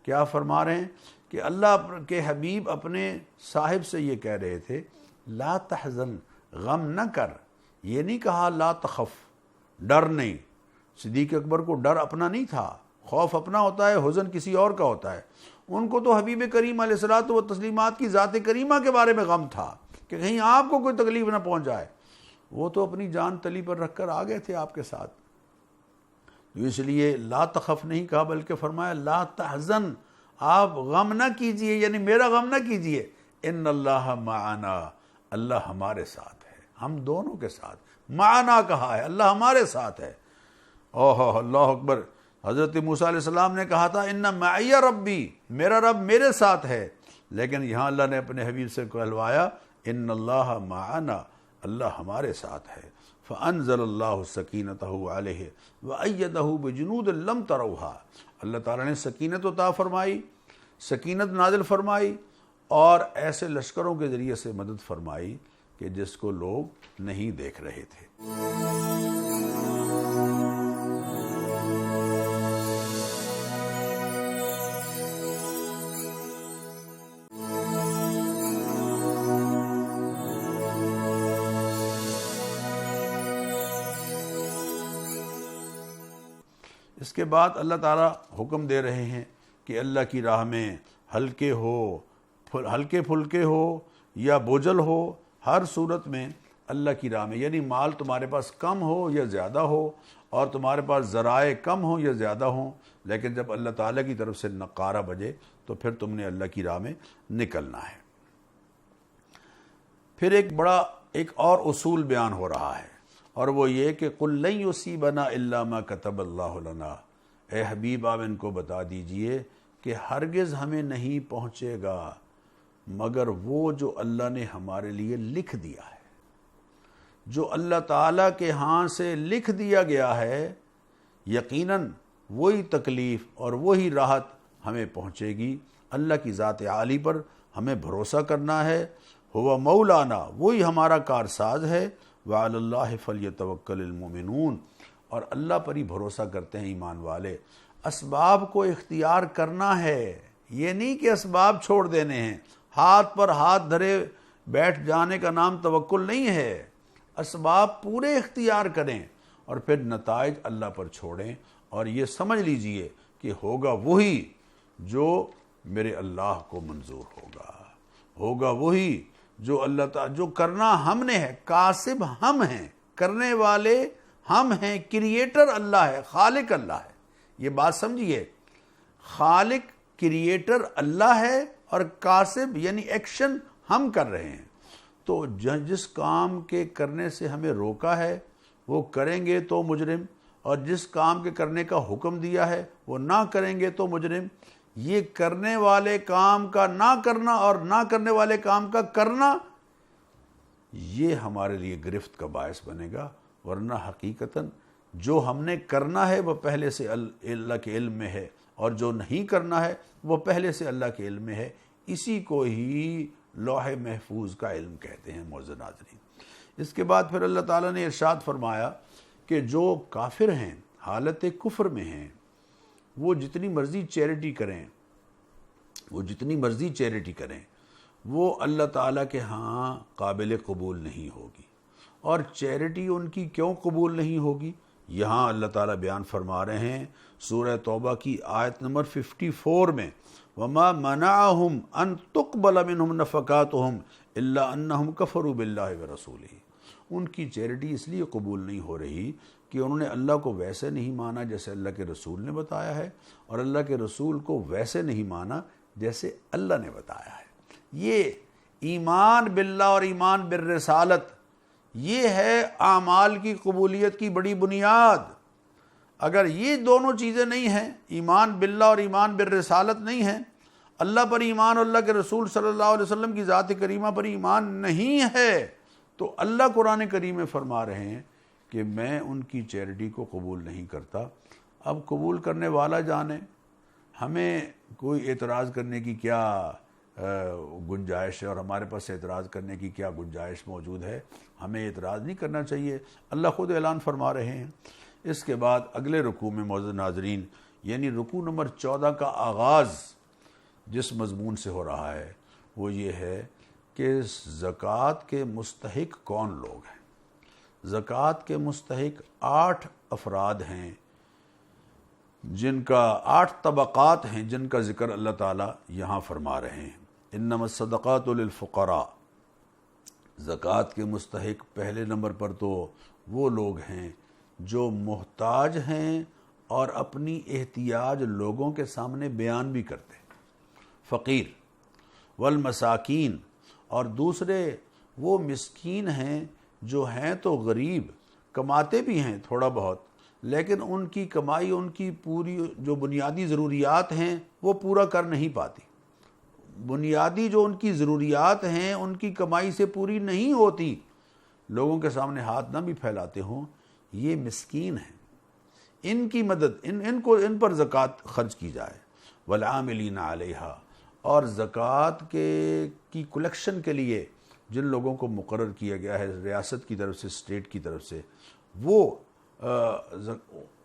کیا فرما رہے ہیں کہ اللہ کے حبیب اپنے صاحب سے یہ کہہ رہے تھے لا تحزن، غم نہ کر، یہ نہیں کہا لا تخف، ڈر نہیں، صدیق اکبر کو ڈر اپنا نہیں تھا، خوف اپنا ہوتا ہے، حزن کسی اور کا ہوتا ہے۔ ان کو تو حبیب کریم علیہ الصلاۃ والتسلیمات کی ذات کریمہ کے بارے میں غم تھا کہ کہیں آپ کو کوئی تکلیف نہ پہنچ جائے، وہ تو اپنی جان تلی پر رکھ کر آ گئے تھے آپ کے ساتھ، اس لیے لا تخف نہیں کہا بلکہ فرمایا لا تحزن، آپ غم نہ کیجئے، یعنی میرا غم نہ کیجئے، ان اللہ معنا، اللہ ہمارے ساتھ ہے، ہم دونوں کے ساتھ، معنا کہا ہے، اللہ ہمارے ساتھ ہے۔ اوہ اللہ اکبر، حضرت موسیٰ علیہ السلام نے کہا تھا ان معی ربی، میرا رب میرے ساتھ ہے، لیکن یہاں اللہ نے اپنے حبیب سے کہلوایا ان اللہ معنا، اللہ ہمارے ساتھ ہے۔ فانزل اللہ سکینتہ علیہ وایدہ بجنود لم تروہا، اللہ تعالیٰ نے سکینت عطا فرمائی، سکینت نازل فرمائی، اور ایسے لشکروں کے ذریعے سے مدد فرمائی کہ جس کو لوگ نہیں دیکھ رہے تھے۔ اس کے بعد اللہ تعالیٰ حکم دے رہے ہیں کہ اللہ کی راہ میں ہلکے پھلکے ہو یا بوجھل ہو، ہر صورت میں اللہ کی راہ میں، یعنی مال تمہارے پاس کم ہو یا زیادہ ہو اور تمہارے پاس ذرائع کم ہو یا زیادہ ہوں، لیکن جب اللہ تعالیٰ کی طرف سے نقارہ بجے تو پھر تم نے اللہ کی راہ میں نکلنا ہے۔ پھر ایک اور اصول بیان ہو رہا ہے، اور وہ یہ کہ قُلْ لَن يُصِيبَنَا إِلَّا مَا كَتَبَ اللَّهُ لَنَا، اے حبیب آپ ان کو بتا دیجئے کہ ہرگز ہمیں نہیں پہنچے گا مگر وہ جو اللہ نے ہمارے لیے لکھ دیا ہے۔ جو اللہ تعالیٰ کے ہاں سے لکھ دیا گیا ہے، یقیناً وہی تکلیف اور وہی راحت ہمیں پہنچے گی۔ اللہ کی ذات عالی پر ہمیں بھروسہ کرنا ہے، ہوا مولانا، وہی ہمارا کارساز ہے، وعلی اللہ فلیتوکل المؤمنون، اور اللہ پر ہی بھروسہ کرتے ہیں ایمان والے۔ اسباب کو اختیار کرنا ہے، یہ نہیں کہ اسباب چھوڑ دینے ہیں، ہاتھ پر ہاتھ دھرے بیٹھ جانے کا نام توکل نہیں ہے۔ اسباب پورے اختیار کریں اور پھر نتائج اللہ پر چھوڑیں، اور یہ سمجھ لیجئے کہ ہوگا وہی جو میرے اللہ کو منظور ہوگا وہی جو اللہ تعالیٰ، جو کرنا ہم نے ہے، کاسب ہم ہیں، کرنے والے ہم ہیں، کریٹر اللہ ہے، خالق اللہ ہے۔ یہ بات سمجھیے، خالق کریٹر اللہ ہے اور کاسب یعنی ایکشن ہم کر رہے ہیں۔ تو جس کام کے کرنے سے ہمیں روکا ہے وہ کریں گے تو مجرم، اور جس کام کے کرنے کا حکم دیا ہے وہ نہ کریں گے تو مجرم۔ یہ کرنے والے کام کا نہ کرنا اور نہ کرنے والے کام کا کرنا، یہ ہمارے لیے گرفت کا باعث بنے گا، ورنہ حقیقتاً جو ہم نے کرنا ہے وہ پہلے سے اللہ کے علم میں ہے، اور جو نہیں کرنا ہے وہ پہلے سے اللہ کے علم میں ہے۔ اسی کو ہی لوح محفوظ کا علم کہتے ہیں معزز ناظرین۔ اس کے بعد پھر اللہ تعالیٰ نے ارشاد فرمایا کہ جو کافر ہیں، حالت کفر میں ہیں، وہ جتنی مرضی چیریٹی کریں وہ اللہ تعالیٰ کے ہاں قابل قبول نہیں ہوگی۔ اور چیریٹی ان کی کیوں قبول نہیں ہوگی؟ یہاں اللہ تعالیٰ بیان فرما رہے ہیں سورہ توبہ کی آیت نمبر 54 میں، وَمَا مَنَعَهُمْ أَن تُقْبَلَ مِنْهُمْ نَفَقَاتُهُمْ إِلَّا أَنَّهُمْ كَفَرُوا بِاللَّهِ وَرَسُولِهِ۔ ان کی چیریٹی اس لیے قبول نہیں ہو رہی کہ انہوں نے اللہ کو ویسے نہیں مانا جیسے اللہ کے رسول نے بتایا ہے، اور اللہ کے رسول کو ویسے نہیں مانا جیسے اللہ نے بتایا ہے۔ یہ ایمان باللہ اور ایمان بالرسالت، یہ ہے اعمال کی قبولیت کی بڑی بنیاد۔ اگر یہ دونوں چیزیں نہیں ہیں، ایمان باللہ اور ایمان بالرسالت نہیں ہیں، اللہ پر ایمان اور اللہ کے رسول صلی اللہ علیہ وسلم کی ذات کریمہ پر ایمان نہیں ہے، تو اللہ قرآن کریم میں فرما رہے ہیں کہ میں ان کی چیریٹی کو قبول نہیں کرتا۔ اب قبول کرنے والا جانے، ہمیں کوئی اعتراض کرنے کی کیا گنجائش ہے، اور ہمارے پاس اعتراض کرنے کی کیا گنجائش موجود ہے؟ ہمیں اعتراض نہیں کرنا چاہیے، اللہ خود اعلان فرما رہے ہیں۔ اس کے بعد اگلے رکوع میں معزز ناظرین، یعنی رکوع نمبر 14 کا آغاز جس مضمون سے ہو رہا ہے وہ یہ ہے کہ زکوٰۃ کے مستحق کون لوگ ہیں۔ زکوٰۃ کے مستحق 8 افراد ہیں، جن کا 8 طبقات ہیں، جن کا ذکر اللہ تعالیٰ یہاں فرما رہے ہیں۔ انما الصدقات للفقراء، زکوٰۃ کے مستحق پہلے نمبر پر تو وہ لوگ ہیں جو محتاج ہیں اور اپنی احتیاج لوگوں کے سامنے بیان بھی کرتے ہیں، فقیر والمساکین، اور دوسرے وہ مسکین ہیں جو ہیں تو غریب، کماتے بھی ہیں تھوڑا بہت، لیکن ان کی کمائی ان کی پوری جو بنیادی ضروریات ہیں وہ پورا کر نہیں پاتی۔ بنیادی جو ان کی ضروریات ہیں ان کی کمائی سے پوری نہیں ہوتی، لوگوں کے سامنے ہاتھ نہ بھی پھیلاتے ہوں، یہ مسکین ہیں۔ ان کی مدد، ان پر زکوٰۃ خرچ کی جائے۔ والعاملین علیہا، اور زکوٰۃ کی کلیکشن کے لیے جن لوگوں کو مقرر کیا گیا ہے ریاست کی طرف سے، اسٹیٹ کی طرف سے، وہ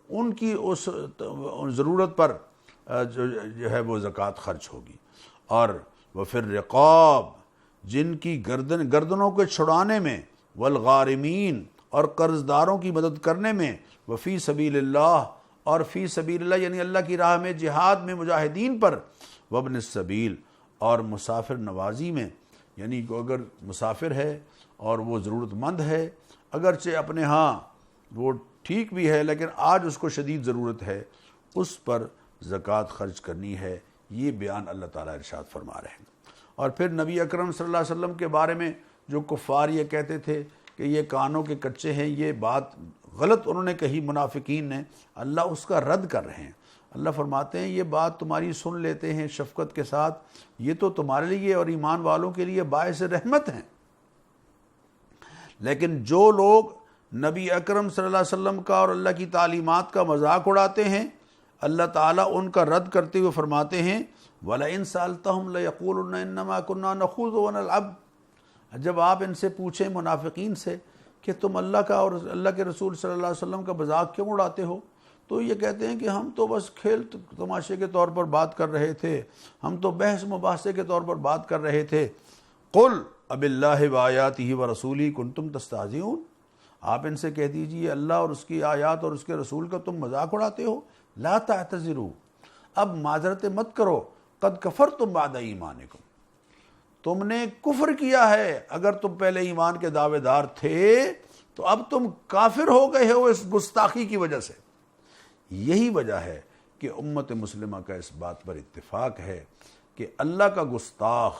ان کی اس ضرورت پر جو ہے وہ زکوٰۃ خرچ ہوگی۔ اور وفی الرقاب، جن کی گردنوں کے چھڑانے میں، والغارمین، اور قرض داروں کی مدد کرنے میں، وفی سبیل اللہ، اور فی سبیل اللہ یعنی اللہ کی راہ میں جہاد میں مجاہدین پر، وابن السبیل اور مسافر نوازی میں، یعنی کہ اگر مسافر ہے اور وہ ضرورت مند ہے، اگرچہ اپنے ہاں وہ ٹھیک بھی ہے لیکن آج اس کو شدید ضرورت ہے، اس پر زکوٰۃ خرچ کرنی ہے۔ یہ بیان اللہ تعالیٰ ارشاد فرما رہے ہیں۔ اور پھر نبی اکرم صلی اللہ علیہ وسلم کے بارے میں جو کفار یہ کہتے تھے کہ یہ کانوں کے کچے ہیں، یہ بات غلط انہوں نے کہی منافقین نے، اللہ اس کا رد کر رہے ہیں۔ اللہ فرماتے ہیں یہ بات تمہاری سن لیتے ہیں شفقت کے ساتھ، یہ تو تمہارے لیے اور ایمان والوں کے لیے باعث رحمت ہیں، لیکن جو لوگ نبی اکرم صلی اللہ علیہ وسلم کا اور اللہ کی تعلیمات کا مذاق اڑاتے ہیں، اللہ تعالیٰ ان کا رد کرتے ہوئے فرماتے ہیں وَلَئِن سَأَلْتَهُمْ لَيَقُولُنَّ إِنَّمَا كُنَّا نَخُوضُ وَنَلْعَبُ۔ جب آپ ان سے پوچھیں منافقین سے کہ تم اللہ کا اور اللہ کے رسول صلی اللہ علیہ وسلم کا مذاق کیوں اڑاتے ہو، تو یہ کہتے ہیں کہ ہم تو بس کھیل تماشے کے طور پر بات کر رہے تھے، ہم تو بحث مباحثے کے طور پر بات کر رہے تھے۔ قُلْ أَبِاللَّهِ وَآيَاتِهِ وَرَسُولِهِ كُنْتُمْ تَسْتَهْزِئُونَ، آپ ان سے کہہ دیجئے اللہ اور اس کی آیات اور اس کے رسول کا تم مذاق اڑاتے ہو، لا تعتذروا، اب معذرت مت کرو، قد کفرتم بعد ایمانکم، تم نے کفر کیا ہے، اگر تم پہلے ایمان کے دعوے دار تھے تو اب تم کافر ہو گئے ہو اس گستاخی کی وجہ سے۔ یہی وجہ ہے کہ امت مسلمہ کا اس بات پر اتفاق ہے کہ اللہ کا گستاخ،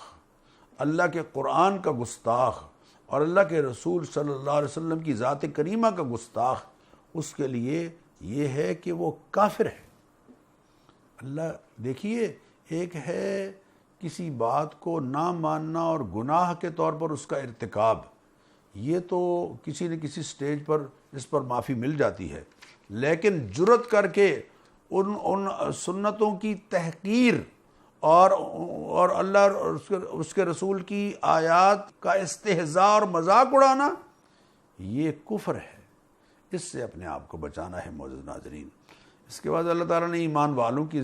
اللہ کے قرآن کا گستاخ اور اللہ کے رسول صلی اللہ علیہ وسلم کی ذات کریمہ کا گستاخ، اس کے لیے یہ ہے کہ وہ کافر ہے۔ اللہ دیکھیے، ایک ہے کسی بات کو نہ ماننا اور گناہ کے طور پر اس کا ارتکاب، یہ تو کسی نہ کسی سٹیج پر اس پر معافی مل جاتی ہے، لیکن جرت کر کے ان سنتوں کی تحقیر اور اللہ اور اس کے رسول کی آیات کا استہزاء اور مذاق اڑانا، یہ کفر ہے۔ اس سے اپنے آپ کو بچانا ہے معزز ناظرین۔ اس کے بعد اللہ تعالیٰ نے ایمان والوں کی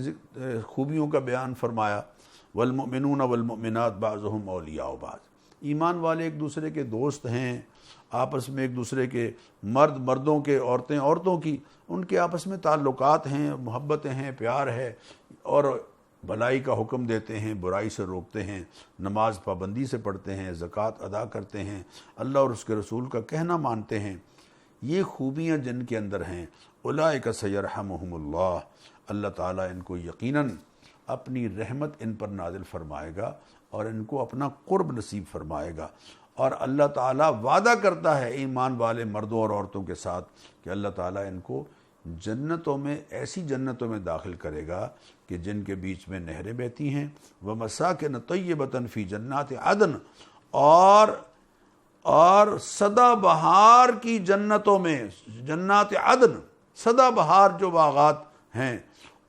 خوبیوں کا بیان فرمایا، والمؤمنون والمؤمنات بعضهم اولیاء بعض، ایمان والے ایک دوسرے کے دوست ہیں، آپس میں ایک دوسرے کے مرد مردوں کے، عورتیں عورتوں کی، ان کے آپس میں تعلقات ہیں، محبتیں ہیں، پیار ہے، اور بھلائی کا حکم دیتے ہیں، برائی سے روکتے ہیں، نماز پابندی سے پڑھتے ہیں، زکوٰۃ ادا کرتے ہیں، اللہ اور اس کے رسول کا کہنا مانتے ہیں۔ یہ خوبیاں جن کے اندر ہیں، اولئک سیرحمہم اللہ، اللہ تعالیٰ ان کو یقیناً اپنی رحمت ان پر نازل فرمائے گا اور ان کو اپنا قرب نصیب فرمائے گا۔ اور اللہ تعالیٰ وعدہ کرتا ہے ایمان والے مردوں اور عورتوں کے ساتھ کہ اللہ تعالیٰ ان کو جنتوں میں، ایسی جنتوں میں داخل کرے گا کہ جن کے بیچ میں نہریں بہتی ہیں، وَمَسَاكِنَ طَيِّبَةً فِي جَنَّاتِ عَدْنٍ، اور سدا بہار کی جنتوں میں، جنات عدن، سدا بہار جو باغات ہیں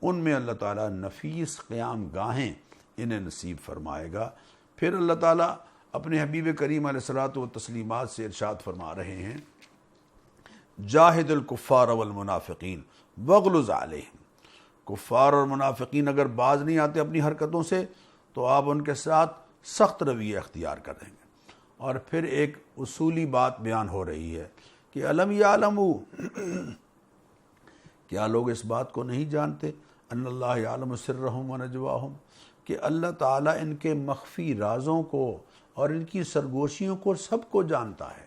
ان میں اللہ تعالیٰ نفیس قیام گاہیں انہیں نصیب فرمائے گا۔ پھر اللہ تعالیٰ اپنے حبیب کریم علیہ الصلوۃ والتسلیمات سے ارشاد فرما رہے ہیں، جاہد الکفار والمنافقین واغلظ علیہم، کفار اور منافقین اگر باز نہیں آتے اپنی حرکتوں سے تو آپ ان کے ساتھ سخت رویہ اختیار کر دیں گے۔ اور پھر ایک اصولی بات بیان ہو رہی ہے کہ الم یعلموا، کیا لوگ اس بات کو نہیں جانتے، ان اللہ یعلم سرہم ونجواہم، کہ اللہ تعالیٰ ان کے مخفی رازوں کو اور ان کی سرگوشیوں کو سب کو جانتا ہے۔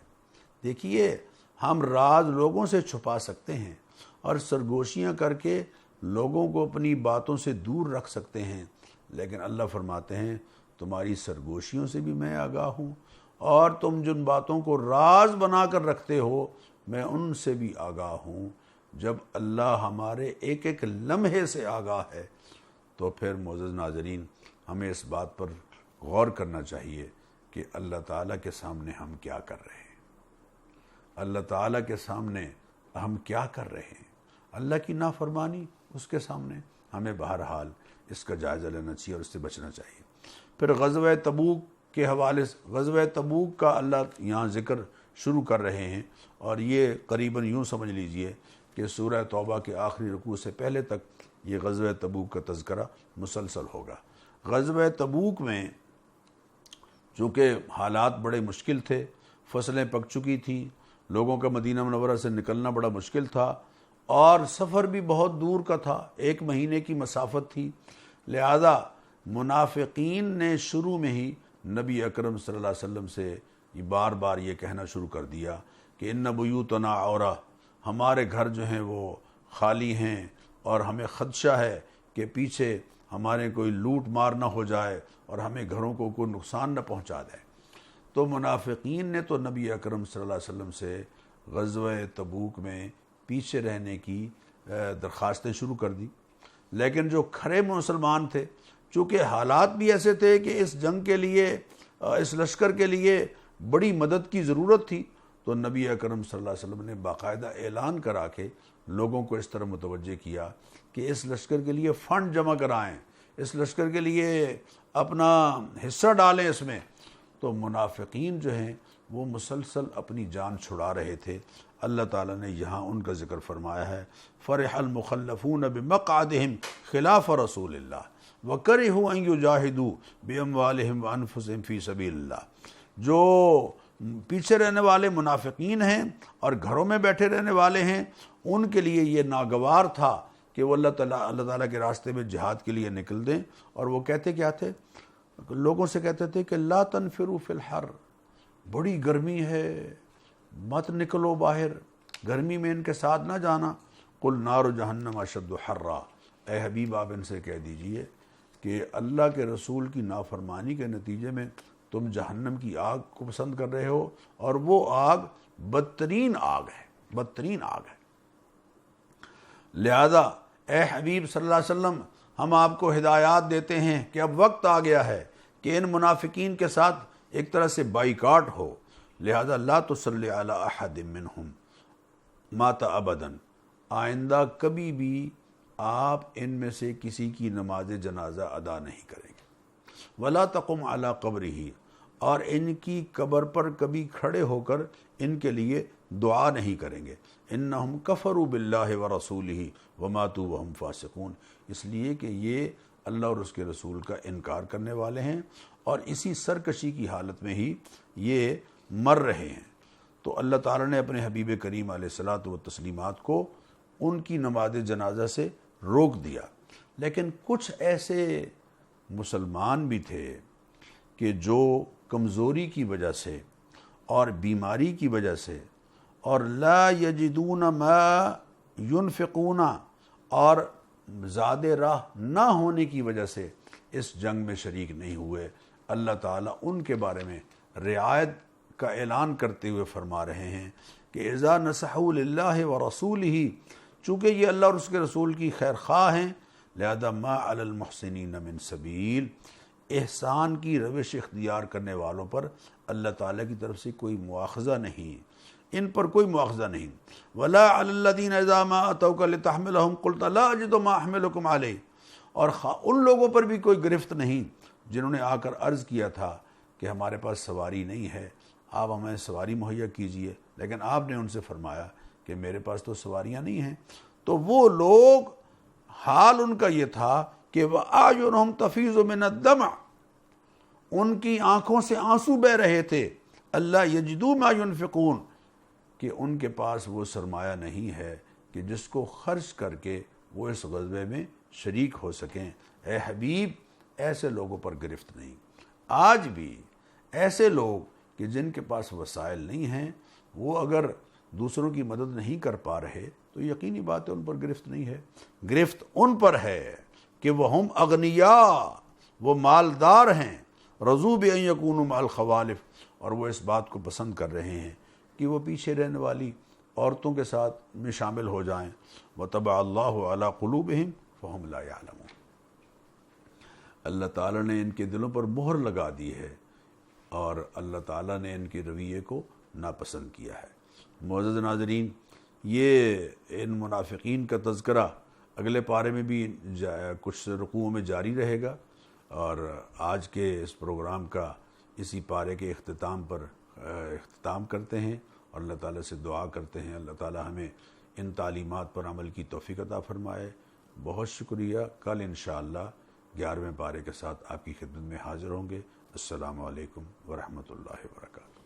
دیکھیے، ہم راز لوگوں سے چھپا سکتے ہیں اور سرگوشیاں کر کے لوگوں کو اپنی باتوں سے دور رکھ سکتے ہیں، لیکن اللہ فرماتے ہیں تمہاری سرگوشیوں سے بھی میں آگاہ ہوں، اور تم جن باتوں کو راز بنا کر رکھتے ہو میں ان سے بھی آگاہ ہوں۔ جب اللہ ہمارے ایک ایک لمحے سے آگاہ ہے تو پھر معزز ناظرین ہمیں اس بات پر غور کرنا چاہیے کہ اللہ تعالیٰ کے سامنے ہم کیا کر رہے ہیں، اللہ تعالیٰ کے سامنے ہم کیا کر رہے ہیں، اللہ کی نافرمانی اس کے سامنے ہمیں بہرحال اس کا جائزہ لینا چاہیے اور اس سے بچنا چاہیے۔ پھر غزوہ تبوک کے حوالے سے، غزوہ تبوک کا اللہ یہاں ذکر شروع کر رہے ہیں، اور یہ قریباً یوں سمجھ لیجئے کہ سورہ توبہ کے آخری رکوع سے پہلے تک یہ غزوہ تبوک کا تذکرہ مسلسل ہوگا۔ غزوہ تبوک میں چونکہ حالات بڑے مشکل تھے، فصلیں پک چکی تھیں، لوگوں کا مدینہ منورہ سے نکلنا بڑا مشکل تھا، اور سفر بھی بہت دور کا تھا، 1 مہینے کی مسافت تھی، لہذا منافقین نے شروع میں ہی نبی اکرم صلی اللہ علیہ وسلم سے بار بار یہ کہنا شروع کر دیا کہ ان بیوتنا عورہ، ہمارے گھر جو ہیں وہ خالی ہیں اور ہمیں خدشہ ہے کہ پیچھے ہمارے کوئی لوٹ مار نہ ہو جائے اور ہمیں گھروں کو کوئی نقصان نہ پہنچا دے۔ تو منافقین نے تو نبی اکرم صلی اللہ علیہ وسلم سے غزوہ تبوک میں پیچھے رہنے کی درخواستیں شروع کر دی، لیکن جو کھڑے مسلمان تھے، چونکہ حالات بھی ایسے تھے کہ اس جنگ کے لیے، اس لشکر کے لیے بڑی مدد کی ضرورت تھی، تو نبی اکرم صلی اللہ علیہ وسلم نے باقاعدہ اعلان کرا کے لوگوں کو اس طرح متوجہ کیا کہ اس لشکر کے لیے فنڈ جمع کرائیں، اس لشکر کے لیے اپنا حصہ ڈالیں اس میں۔ تو منافقین جو ہیں وہ مسلسل اپنی جان چھڑا رہے تھے۔ اللہ تعالیٰ نے یہاں ان کا ذکر فرمایا ہے، فرح المخلفون بمقعدہم خلاف رسول اللہ وکرہوا ان یجاہدوا باموالہم وانفسہم فی سبیل اللہ۔ جو پیچھے رہنے والے منافقین ہیں اور گھروں میں بیٹھے رہنے والے ہیں، ان کے لیے یہ ناگوار تھا کہ وہ اللہ تعالیٰ کے راستے میں جہاد کے لیے نکل دیں، اور وہ کہتے کیا تھے؟ لوگوں سے کہتے تھے کہ لا تنفروا فی الحر، بڑی گرمی ہے، مت نکلو باہر، گرمی میں ان کے ساتھ نہ جانا۔ قل نار جہنم اشد حرا، اے حبیب آپ ان سے کہہ دیجئے کہ اللہ کے رسول کی نافرمانی کے نتیجے میں تم جہنم کی آگ کو پسند کر رہے ہو، اور وہ آگ بدترین آگ ہے، بدترین آگ ہے۔ لہذا اے حبیب صلی اللہ علیہ وسلم، ہم آپ کو ہدایات دیتے ہیں کہ اب وقت آ گیا ہے کہ ان منافقین کے ساتھ ایک طرح سے بائیکاٹ ہو، لہذا لا تصلی علی احد منہم مات ابدا، آئندہ کبھی بھی آپ ان میں سے کسی کی نماز جنازہ ادا نہیں کریں گے، ولا تقم علی قبرہ، اور ان کی قبر پر کبھی کھڑے ہو کر ان کے لیے دعا نہیں کریں گے، انہم کفروا باللہ ورسولہ وماتوا وہم فاسقون، اس لیے کہ یہ اللہ اور اس کے رسول کا انکار کرنے والے ہیں اور اسی سرکشی کی حالت میں ہی یہ مر رہے ہیں۔ تو اللہ تعالیٰ نے اپنے حبیب کریم علیہ الصلاۃ والتسلیمات کو ان کی نماز جنازہ سے روک دیا، لیکن کچھ ایسے مسلمان بھی تھے کہ جو کمزوری کی وجہ سے اور بیماری کی وجہ سے اور لا یجدون ما ينفقون اور زاد راہ نہ ہونے کی وجہ سے اس جنگ میں شریک نہیں ہوئے، اللہ تعالیٰ ان کے بارے میں رعایت کا اعلان کرتے ہوئے فرما رہے ہیں کہ اذا نصحوا للہ ورسولہ، چونکہ یہ اللہ اور اس کے رسول کی خیر خواہ ہیں، لہذا ما علی المحسنین من سبیل، احسان کی روش اختیار کرنے والوں پر اللہ تعالیٰ کی طرف سے کوئی مواخذہ نہیں، ان پر کوئی مواخذہ نہیں۔ ولا علی الذین اذا ما اتوک لتحملہم قلت لا اجد ما احملکم علیہ، اور ان لوگوں پر بھی کوئی گرفت نہیں جنہوں نے آ کر عرض کیا تھا کہ ہمارے پاس سواری نہیں ہے، آپ ہمیں سواری مہیا کیجئے، لیکن آپ نے ان سے فرمایا کہ میرے پاس تو سواریاں نہیں ہیں۔ تو وہ لوگ حال ان کا یہ تھا کہ وَأَعْيُنُهُمْ تَفِيضُ مِنَ الدَّمْعِ، ان کی آنکھوں سے آنسو بہہ رہے تھے، اللہ یجدوا ما ينفقون، کہ ان کے پاس وہ سرمایہ نہیں ہے کہ جس کو خرچ کر کے وہ اس غزوے میں شریک ہو سکیں۔ اے حبیب ایسے لوگوں پر گرفت نہیں۔ آج بھی ایسے لوگ کہ جن کے پاس وسائل نہیں ہیں، وہ اگر دوسروں کی مدد نہیں کر پا رہے تو یقینی بات ہے ان پر گرفت نہیں ہے، گرفت ان پر ہے کہ وہ ہم اغنیاء، وہ مالدار ہیں، رضوا بان یکونوا مع الخوالف، اور وہ اس بات کو پسند کر رہے ہیں کہ وہ پیچھے رہنے والی عورتوں کے ساتھ میں شامل ہو جائیں۔ وطبع اللہ علی قلوبہم فہم لا یعلمون، اللہ تعالیٰ نے ان کے دلوں پر مہر لگا دی ہے اور اللہ تعالیٰ نے ان کے رویے کو ناپسند کیا ہے۔ معزز ناظرین، یہ ان منافقین کا تذکرہ اگلے پارے میں بھی کچھ رکوعوں میں جاری رہے گا، اور آج کے اس پروگرام کا اسی پارے کے اختتام پر اختتام کرتے ہیں اور اللہ تعالیٰ سے دعا کرتے ہیں اللہ تعالیٰ ہمیں ان تعلیمات پر عمل کی توفیق عطا فرمائے۔ بہت شکریہ۔ کل انشاءاللہ 11ویں پارے کے ساتھ آپ کی خدمت میں حاضر ہوں گے۔ السلام علیکم ورحمۃ اللہ وبرکاتہ۔